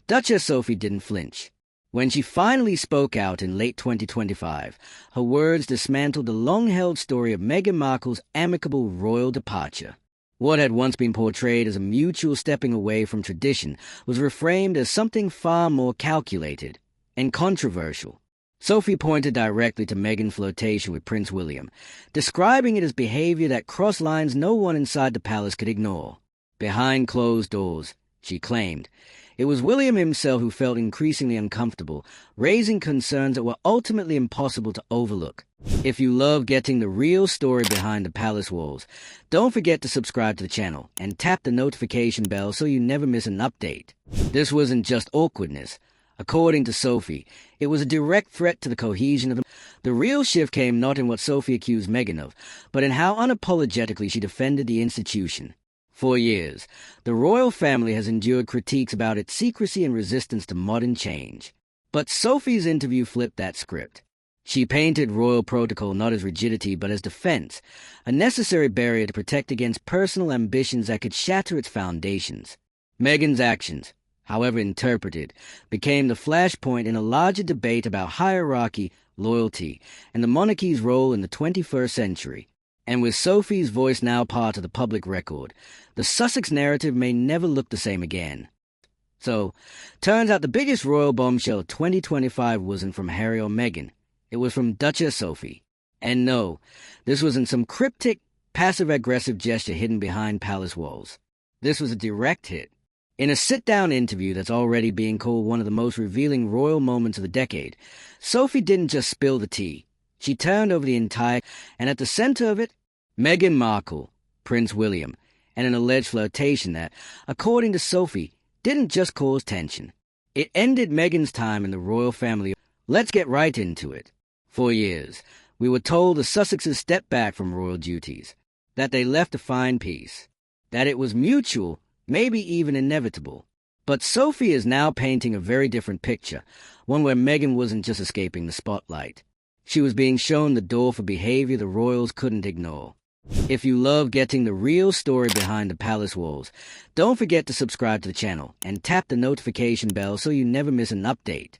Duchess Sophie didn't flinch. When she finally spoke out in late 2025, her words dismantled the long-held story of Meghan Markle's amicable royal departure. What had once been portrayed as a mutual stepping away from tradition was reframed as something far more calculated and controversial. Sophie pointed directly to Meghan's flirtation with Prince William, describing it as behavior that crossed lines no one inside the palace could ignore. Behind closed doors, she claimed, it was William himself who felt increasingly uncomfortable, raising concerns that were ultimately impossible to overlook. If you love getting the real story behind the palace walls, don't forget to subscribe to the channel and tap the notification bell so you never miss an update. This wasn't just awkwardness. According to Sophie, it was a direct threat to the cohesion of the real shift came not in what Sophie accused Meghan of, but in how unapologetically she defended the institution. For years, the royal family has endured critiques about its secrecy and resistance to modern change. But Sophie's interview flipped that script. She painted royal protocol not as rigidity but as defense, a necessary barrier to protect against personal ambitions that could shatter its foundations. Meghan's actions, however interpreted, became the flashpoint in a larger debate about hierarchy, loyalty, and the monarchy's role in the 21st century. And with Sophie's voice now part of the public record, the Sussex narrative may never look the same again. So, turns out the biggest royal bombshell of 2025 wasn't from Harry or Meghan. It was from Duchess Sophie. And no, this wasn't some cryptic, passive-aggressive gesture hidden behind palace walls. This was a direct hit. In a sit-down interview that's already being called one of the most revealing royal moments of the decade, Sophie didn't just spill the tea. She turned over the entire, and at the center of it, Meghan Markle, Prince William, and an alleged flirtation that, according to Sophie, didn't just cause tension. It ended Meghan's time in the royal family. Let's get right into it. For years, we were told the Sussexes stepped back from royal duties, that they left to find peace, that it was mutual, maybe even inevitable. But Sophie is now painting a very different picture, one where Meghan wasn't just escaping the spotlight. She was being shown the door for behavior the royals couldn't ignore. If you love getting the real story behind the palace walls, don't forget to subscribe to the channel and tap the notification bell so you never miss an update.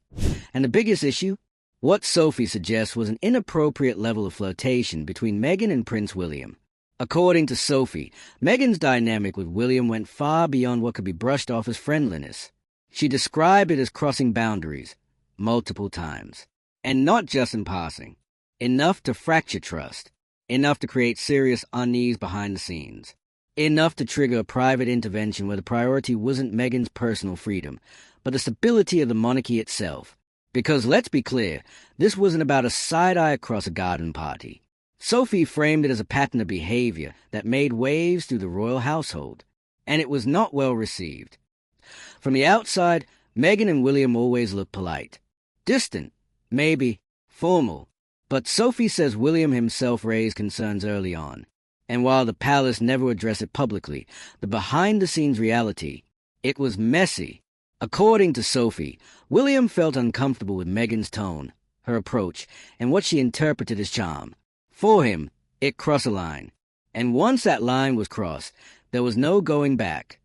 And the biggest issue? What Sophie suggests was an inappropriate level of flirtation between Meghan and Prince William. According to Sophie, Meghan's dynamic with William went far beyond what could be brushed off as friendliness. She described it as crossing boundaries, multiple times. And not just in passing. Enough to fracture trust. Enough to create serious unease behind the scenes. Enough to trigger a private intervention where the priority wasn't Meghan's personal freedom, but the stability of the monarchy itself. Because let's be clear, this wasn't about a side-eye across a garden party. Sophie framed it as a pattern of behavior that made waves through the royal household. And it was not well received. From the outside, Meghan and William always looked polite. Distant. Maybe formal, but Sophie says William himself raised concerns early on. And while the palace never addressed it publicly, the behind-the-scenes reality, it was messy. According to Sophie, William felt uncomfortable with Meghan's tone, her approach, and what she interpreted as charm. For him, it crossed a line. And once that line was crossed, there was no going back.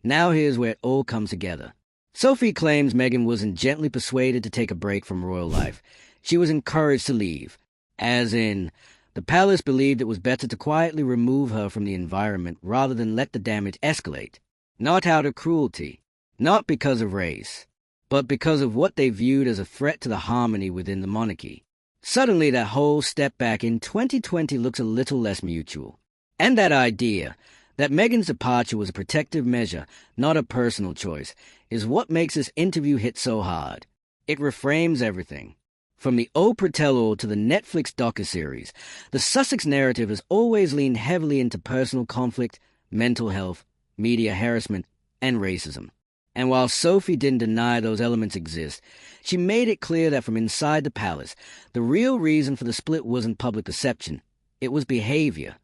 Now here's where it all comes together. Sophie claims Meghan wasn't gently persuaded to take a break from royal life. She was encouraged to leave. As in, the palace believed it was better to quietly remove her from the environment rather than let the damage escalate. Not out of cruelty, not because of race, but because of what they viewed as a threat to the harmony within the monarchy. Suddenly that whole step back in 2020 looks a little less mutual. And that idea, that Meghan's departure was a protective measure, not a personal choice, is what makes this interview hit so hard. It reframes everything. From the Oprah tell-all to the Netflix docuseries, the Sussex narrative has always leaned heavily into personal conflict, mental health, media harassment, and racism. And while Sophie didn't deny those elements exist, she made it clear that from inside the palace, the real reason for the split wasn't public perception, it was behavior.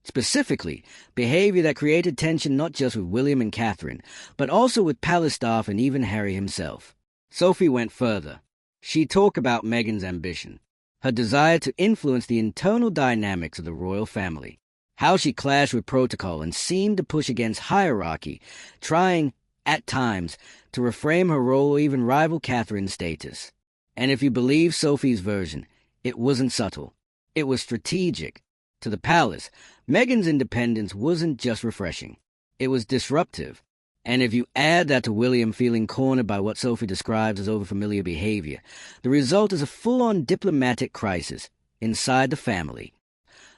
Specifically, behavior that created tension not just with William and Catherine, but also with palace staff and even Harry himself. Sophie went further. She talked about Meghan's ambition, her desire to influence the internal dynamics of the royal family, how she clashed with protocol and seemed to push against hierarchy, trying, at times, to reframe her role or even rival Catherine's status. And if you believe Sophie's version, it wasn't subtle. It was strategic. To the palace, Meghan's independence wasn't just refreshing. It was disruptive. And if you add that to William feeling cornered by what Sophie describes as overfamiliar behavior, the result is a full-on diplomatic crisis inside the family.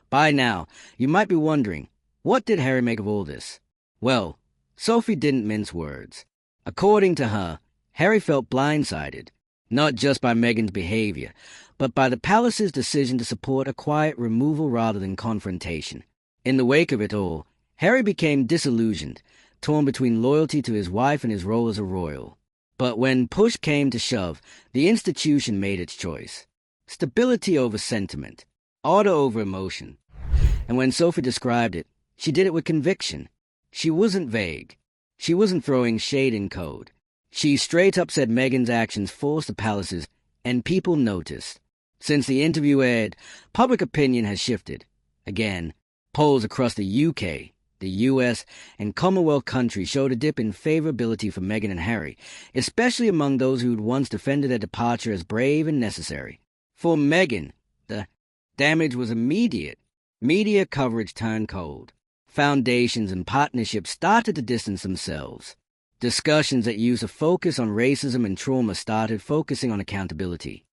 By now, you might be wondering, what did Harry make of all this? Well, Sophie didn't mince words. According to her, Harry felt blindsided, not just by Meghan's behavior, but by the palace's decision to support a quiet removal rather than confrontation. In the wake of it all, Harry became disillusioned, torn between loyalty to his wife and his role as a royal. But when push came to shove, the institution made its choice. Stability over sentiment, order over emotion. And when Sophie described it, she did it with conviction. She wasn't vague. She wasn't throwing shade in code. She straight up said Meghan's actions forced the palace's, and people noticed. Since the interview aired, public opinion has shifted. Again, polls across the UK, the US, and Commonwealth countries showed a dip in favorability for Meghan and Harry, especially among those who'd once defended their departure as brave and necessary. For Meghan, the damage was immediate. Media coverage turned cold. Foundations and partnerships started to distance themselves. Discussions that used a focus on racism and trauma started focusing on accountability.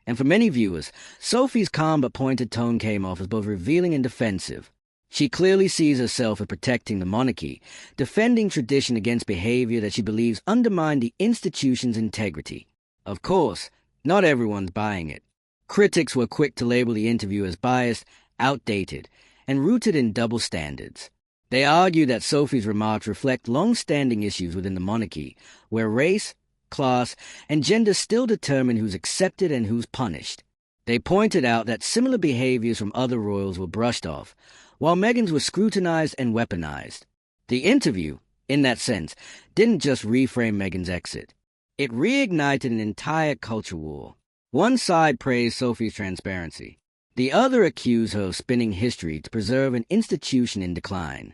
And for many viewers, Sophie's calm but pointed tone came off as both revealing and defensive. She clearly sees herself as protecting the monarchy, defending tradition against behavior that she believes undermined the institution's integrity. Of course, not everyone's buying it. Critics were quick to label the interview as biased, outdated, and rooted in double standards. They argue that Sophie's remarks reflect long-standing issues within the monarchy, where race, class, and gender still determine who's accepted and who's punished. They pointed out that similar behaviors from other royals were brushed off, while Meghan's was scrutinized and weaponized. The interview, in that sense, didn't just reframe Meghan's exit. It reignited an entire culture war. One side praised Sophie's transparency. The other accused her of spinning history to preserve an institution in decline.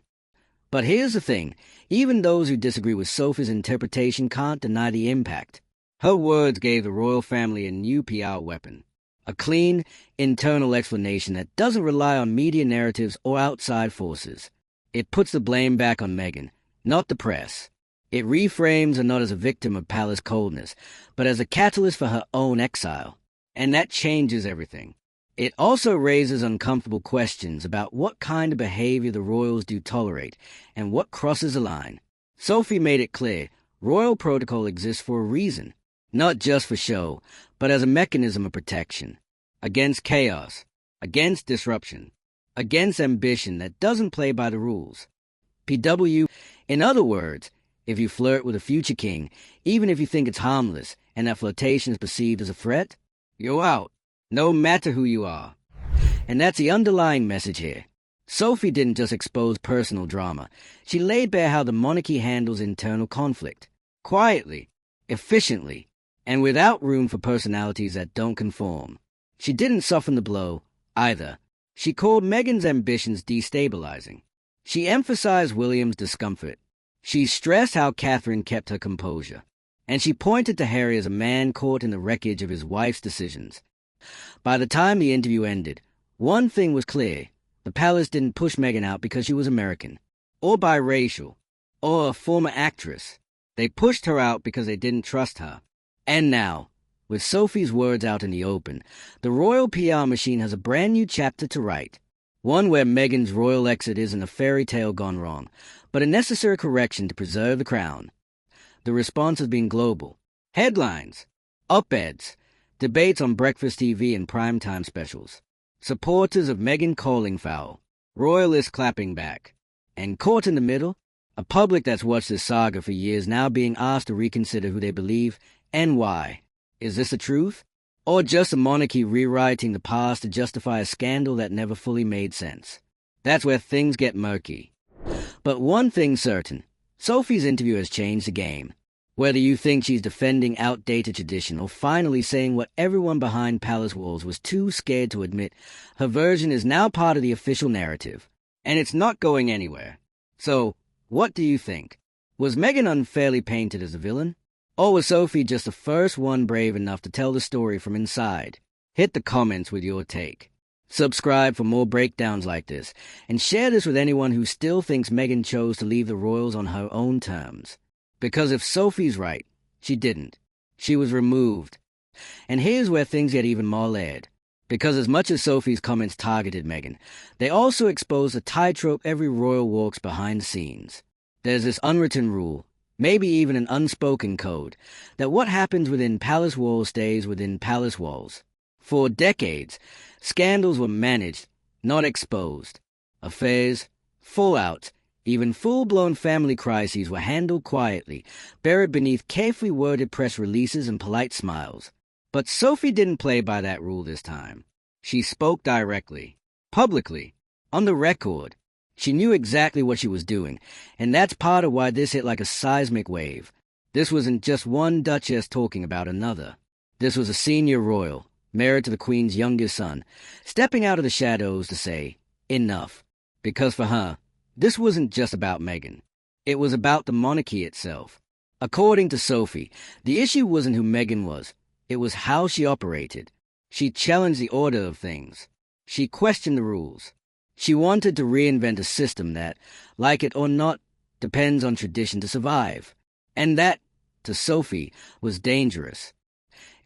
But here's the thing, even those who disagree with Sophie's interpretation can't deny the impact. Her words gave the royal family a new PR weapon. A clean, internal explanation that doesn't rely on media narratives or outside forces. It puts the blame back on Meghan, not the press. It reframes her not as a victim of palace coldness, but as a catalyst for her own exile. And that changes everything. It also raises uncomfortable questions about what kind of behavior the royals do tolerate and what crosses a line. Sophie made it clear, royal protocol exists for a reason, not just for show, but as a mechanism of protection. Against chaos, against disruption, against ambition that doesn't play by the rules. PW, in other words, if you flirt with a future king, even if you think it's harmless and that flirtation is perceived as a threat, you're out, no matter who you are. And that's the underlying message here. Sophie didn't just expose personal drama. She laid bare how the monarchy handles internal conflict. Quietly, efficiently, and without room for personalities that don't conform. She didn't soften the blow, either. She called Meghan's ambitions destabilizing. She emphasized William's discomfort. She stressed how Catherine kept her composure. And she pointed to Harry as a man caught in the wreckage of his wife's decisions. By the time the interview ended, one thing was clear. The palace didn't push Meghan out because she was American, or biracial, or a former actress. They pushed her out because they didn't trust her. And now, with Sophie's words out in the open, the royal PR machine has a brand new chapter to write. One where Meghan's royal exit isn't a fairy tale gone wrong, but a necessary correction to preserve the crown. The response has been global. Headlines, op-eds, debates on breakfast TV and primetime specials. Supporters of Meghan calling foul, royalists clapping back. And caught in the middle, a public that's watched this saga for years now being asked to reconsider who they believe and why. Is this the truth? Or just a monarchy rewriting the past to justify a scandal that never fully made sense? That's where things get murky. But one thing's certain, Sophie's interview has changed the game. Whether you think she's defending outdated tradition or finally saying what everyone behind palace walls was too scared to admit, her version is now part of the official narrative. And it's not going anywhere. So, what do you think? Was Meghan unfairly painted as a villain? Or was Sophie just the first one brave enough to tell the story from inside? Hit the comments with your take. Subscribe for more breakdowns like this, and share this with anyone who still thinks Meghan chose to leave the royals on her own terms. Because if Sophie's right, she didn't. She was removed. And here's where things get even more layered. Because as much as Sophie's comments targeted Meghan, they also exposed the tightrope every royal walks behind the scenes. There's this unwritten rule, maybe even an unspoken code, that what happens within palace walls stays within palace walls. For decades, scandals were managed, not exposed. Affairs, fallouts, even full-blown family crises were handled quietly, buried beneath carefully worded press releases and polite smiles. But Sophie didn't play by that rule this time. She spoke directly, publicly, on the record. She knew exactly what she was doing, and that's part of why this hit like a seismic wave. This wasn't just one duchess talking about another. This was a senior royal, married to the Queen's youngest son, stepping out of the shadows to say, enough. Because for her, this wasn't just about Meghan. It was about the monarchy itself. According to Sophie, the issue wasn't who Meghan was. It was how she operated. She challenged the order of things. She questioned the rules. She wanted to reinvent a system that, like it or not, depends on tradition to survive. And that, to Sophie, was dangerous.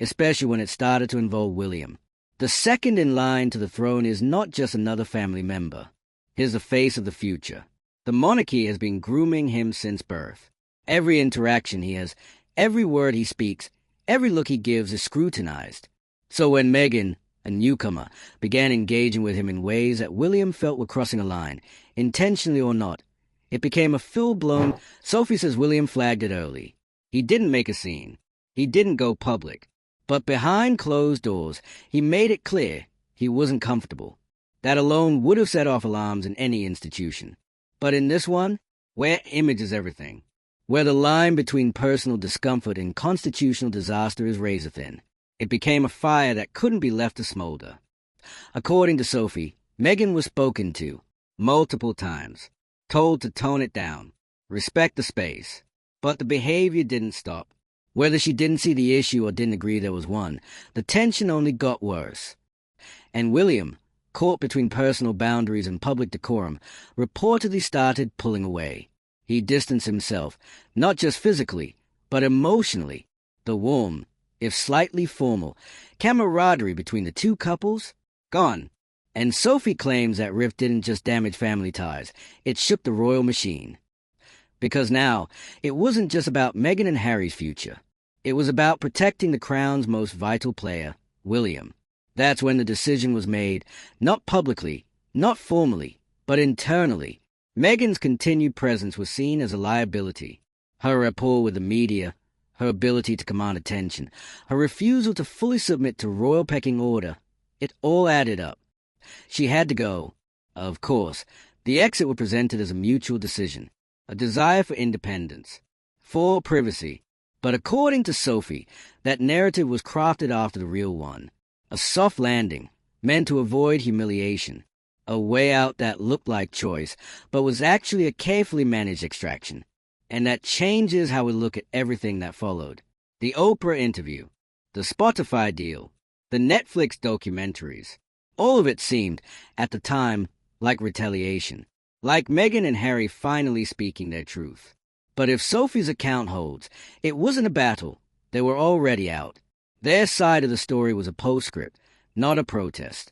Especially when it started to involve William. The second in line to the throne is not just another family member. He's the face of the future. The monarchy has been grooming him since birth. Every interaction he has, every word he speaks, every look he gives is scrutinized. So when Meghan, a newcomer, began engaging with him in ways that William felt were crossing a line, intentionally or not, it became a full-blown. Sophie says William flagged it early. He didn't make a scene. He didn't go public. But behind closed doors, he made it clear he wasn't comfortable. That alone would have set off alarms in any institution. But in this one, where image is everything, where the line between personal discomfort and constitutional disaster is razor-thin, it became a fire that couldn't be left to smolder. According to Sophie, Meghan was spoken to multiple times, told to tone it down, respect the space. But the behavior didn't stop. Whether she didn't see the issue or didn't agree there was one, the tension only got worse. And William, caught between personal boundaries and public decorum, reportedly started pulling away. He distanced himself, not just physically, but emotionally. The warm, if slightly formal, camaraderie between the two couples, gone. And Sophie claims that rift didn't just damage family ties, it shook the royal machine. Because now, it wasn't just about Meghan and Harry's future. It was about protecting the crown's most vital player, William. That's when the decision was made, not publicly, not formally, but internally. Meghan's continued presence was seen as a liability. Her rapport with the media, her ability to command attention, her refusal to fully submit to royal pecking order, it all added up. She had to go. Of course, the exit was presented as a mutual decision, a desire for independence, for privacy. But according to Sophie, that narrative was crafted after the real one. A soft landing, meant to avoid humiliation. A way out that looked like choice, but was actually a carefully managed extraction. And that changes how we look at everything that followed. The Oprah interview, the Spotify deal, the Netflix documentaries. All of it seemed, at the time, like retaliation. Like Meghan and Harry finally speaking their truth. But if Sophie's account holds, it wasn't a battle. They were already out. Their side of the story was a postscript, not a protest.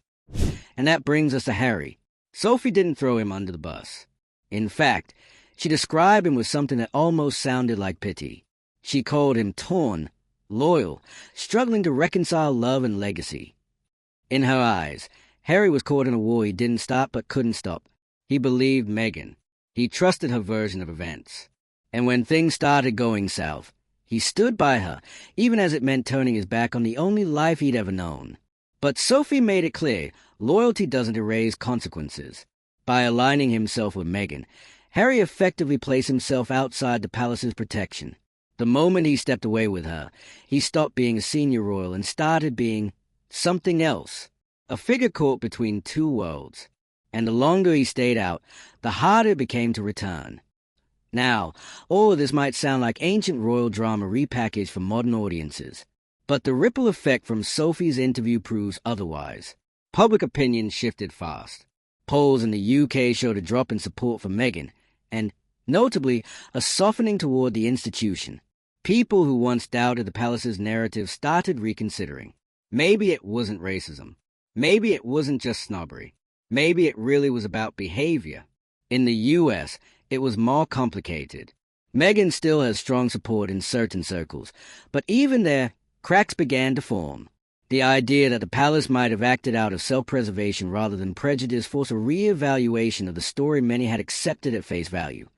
And that brings us to Harry. Sophie didn't throw him under the bus. In fact, she described him with something that almost sounded like pity. She called him torn, loyal, struggling to reconcile love and legacy. In her eyes, Harry was caught in a war he didn't stop but couldn't stop. He believed Meghan. He trusted her version of events. And when things started going south, he stood by her, even as it meant turning his back on the only life he'd ever known. But Sophie made it clear, loyalty doesn't erase consequences. By aligning himself with Meghan, Harry effectively placed himself outside the palace's protection. The moment he stepped away with her, he stopped being a senior royal and started being something else. A figure caught between two worlds. And the longer he stayed out, the harder it became to return. Now, all of this might sound like ancient royal drama repackaged for modern audiences, but the ripple effect from Sophie's interview proves otherwise. Public opinion shifted fast. Polls in the UK showed a drop in support for Meghan, and, notably, a softening toward the institution. People who once doubted the palace's narrative started reconsidering. Maybe it wasn't racism. Maybe it wasn't just snobbery. Maybe it really was about behavior. In the US, it was more complicated. Meghan still has strong support in certain circles, but even there, cracks began to form. The idea that the palace might have acted out of self-preservation rather than prejudice forced a re-evaluation of the story many had accepted at face value.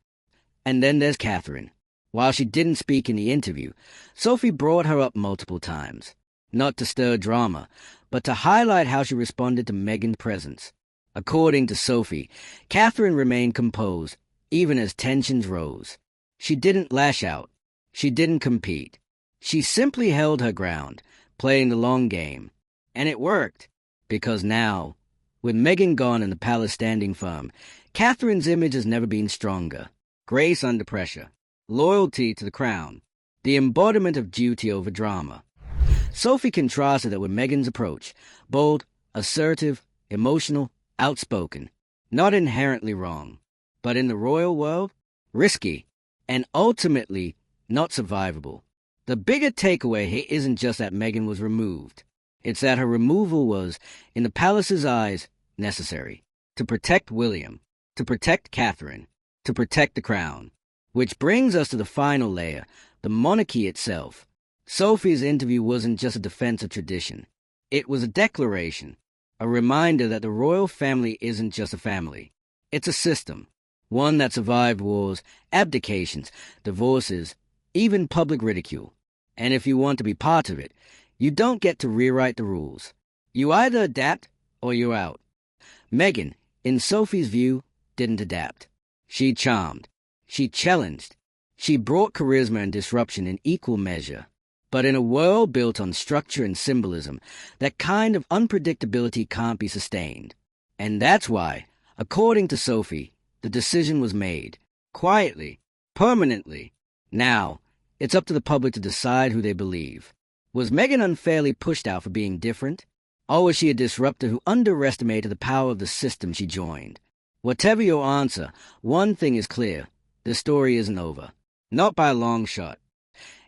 And then there's Catherine. While she didn't speak in the interview, Sophie brought her up multiple times, not to stir drama, but to highlight how she responded to Meghan's presence. According to Sophie, Catherine remained composed, even as tensions rose. She didn't lash out. She didn't compete. She simply held her ground, playing the long game. And it worked, because now, with Meghan gone and the palace standing firm, Catherine's image has never been stronger. Grace under pressure. Loyalty to the crown. The embodiment of duty over drama. Sophie contrasted that with Meghan's approach. Bold, assertive, emotional, outspoken. Not inherently wrong, but in the royal world, risky, and ultimately not survivable. The bigger takeaway here isn't just that Meghan was removed. It's that her removal was, in the palace's eyes, necessary. To protect William. To protect Catherine. To protect the crown. Which brings us to the final layer, the monarchy itself. Sophie's interview wasn't just a defense of tradition. It was a declaration, a reminder that the royal family isn't just a family. It's a system, one that survived wars, abdications, divorces, even public ridicule. And if you want to be part of it, you don't get to rewrite the rules. You either adapt or you're out. Meghan, in Sophie's view, didn't adapt. She charmed. She challenged. She brought charisma and disruption in equal measure. But in a world built on structure and symbolism, that kind of unpredictability can't be sustained. And that's why, according to Sophie, the decision was made. Quietly. Permanently. Now, it's up to the public to decide who they believe. Was Meghan unfairly pushed out for being different? Or was she a disruptor who underestimated the power of the system she joined? Whatever your answer, one thing is clear. This story isn't over. Not by a long shot.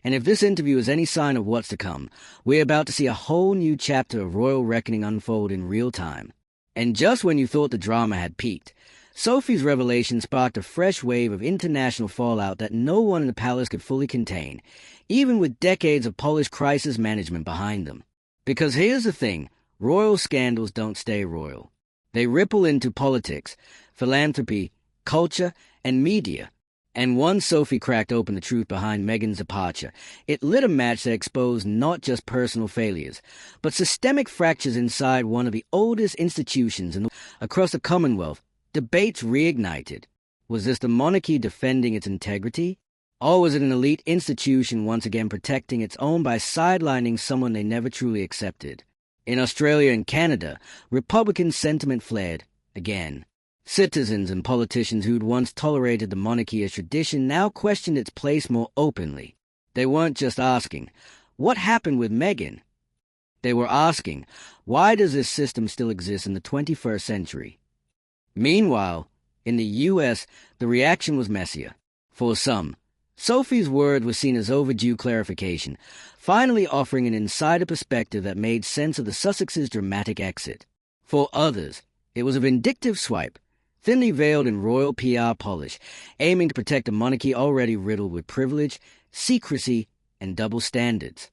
And if this interview is any sign of what's to come, we're about to see a whole new chapter of royal reckoning unfold in real time. And just when you thought the drama had peaked, Sophie's revelation sparked a fresh wave of international fallout that no one in the palace could fully contain, even with decades of polished crisis management behind them. Because here's the thing, royal scandals don't stay royal. They ripple into politics, philanthropy, culture, and media. And once Sophie cracked open the truth behind Meghan's departure, it lit a match that exposed not just personal failures, but systemic fractures inside one of the oldest institutions across the Commonwealth. Debates reignited. Was this the monarchy defending its integrity? Or was it an elite institution once again protecting its own by sidelining someone they never truly accepted? In Australia and Canada, Republican sentiment flared again. Citizens and politicians who'd once tolerated the monarchy as tradition now questioned its place more openly. They weren't just asking, what happened with Meghan? They were asking, why does this system still exist in the 21st century? Meanwhile, in the US, the reaction was messier. For some, Sophie's word was seen as overdue clarification, finally offering an insider perspective that made sense of the Sussexes' dramatic exit. For others, it was a vindictive swipe, thinly veiled in royal PR polish, aiming to protect a monarchy already riddled with privilege, secrecy, and double standards.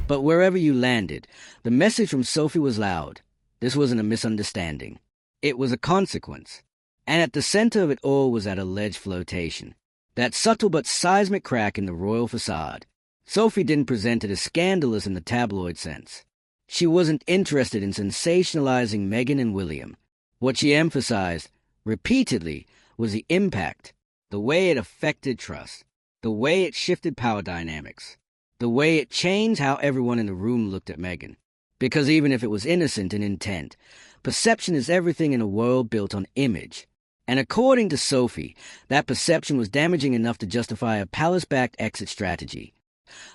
But wherever you landed, the message from Sophie was loud. This wasn't a misunderstanding. It was a consequence. And at the center of it all was that alleged flirtation. That subtle but seismic crack in the royal facade. Sophie didn't present it as scandalous in the tabloid sense. She wasn't interested in sensationalizing Meghan and William. What she emphasized, repeatedly, was the impact, the way it affected trust, the way it shifted power dynamics, the way it changed how everyone in the room looked at Meghan. Because even if it was innocent in intent, perception is everything in a world built on image. And according to Sophie, that perception was damaging enough to justify a palace-backed exit strategy.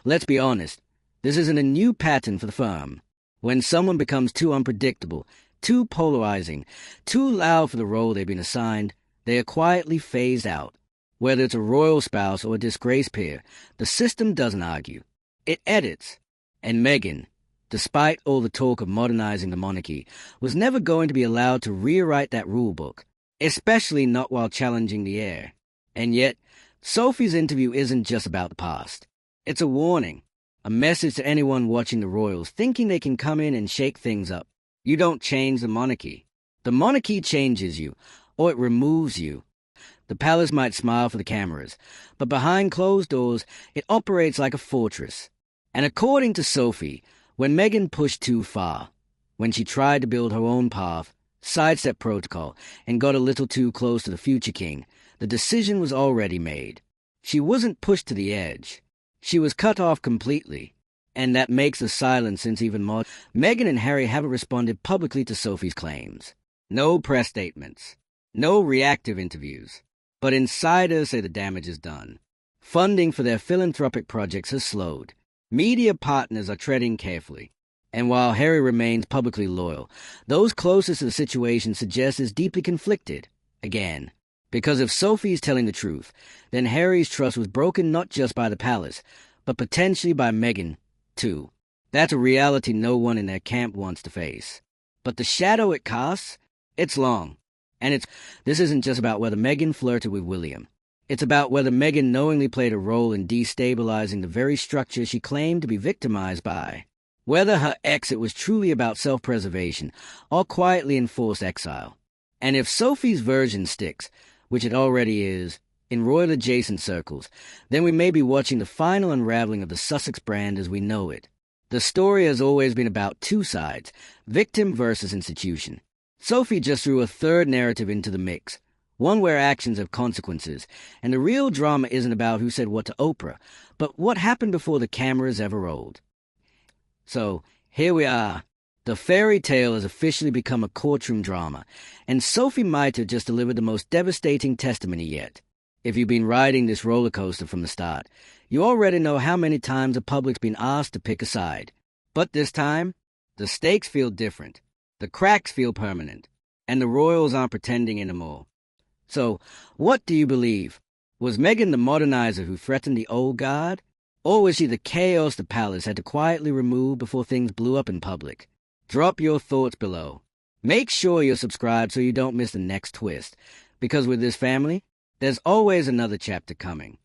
Let's be honest, this isn't a new pattern for the firm. When someone becomes too unpredictable, too polarizing, too loud for the role they've been assigned, they are quietly phased out. Whether it's a royal spouse or a disgraced peer, the system doesn't argue. It edits. And Meghan, despite all the talk of modernizing the monarchy, was never going to be allowed to rewrite that rulebook, especially not while challenging the heir. And yet, Sophie's interview isn't just about the past. It's a warning, a message to anyone watching the royals thinking they can come in and shake things up. You don't change the monarchy. The monarchy changes you, or it removes you. The palace might smile for the cameras, but behind closed doors, it operates like a fortress. And according to Sophie, when Meghan pushed too far, when she tried to build her own path, sidestepped protocol, and got a little too close to the future king, the decision was already made. She wasn't pushed to the edge. She was cut off completely. And that makes the silence since even more. Meghan and Harry haven't responded publicly to Sophie's claims. No press statements. No reactive interviews. But insiders say the damage is done. Funding for their philanthropic projects has slowed. Media partners are treading carefully. And while Harry remains publicly loyal, those closest to the situation suggest he's deeply conflicted. Again. Because if Sophie's telling the truth, then Harry's trust was broken not just by the palace, but potentially by Meghan, too. That's a reality no one in their camp wants to face. But the shadow it casts, it's long. And this isn't just about whether Meghan flirted with William. It's about whether Meghan knowingly played a role in destabilizing the very structure she claimed to be victimized by. Whether her exit was truly about self-preservation or quietly enforced exile. And if Sophie's version sticks, which it already is, in royal-adjacent circles, then we may be watching the final unraveling of the Sussex brand as we know it. The story has always been about two sides, victim versus institution. Sophie just threw a third narrative into the mix, one where actions have consequences, and the real drama isn't about who said what to Oprah, but what happened before the cameras ever rolled. So, here we are. The fairy tale has officially become a courtroom drama, and Sophie might have just delivered the most devastating testimony yet. If you've been riding this roller coaster from the start, you already know how many times the public's been asked to pick a side. But this time, the stakes feel different. The cracks feel permanent, and the royals aren't pretending anymore. So, what do you believe? Was Meghan the modernizer who threatened the old guard? Or was she the chaos the palace had to quietly remove before things blew up in public? Drop your thoughts below. Make sure you're subscribed so you don't miss the next twist, because with this family, there's always another chapter coming.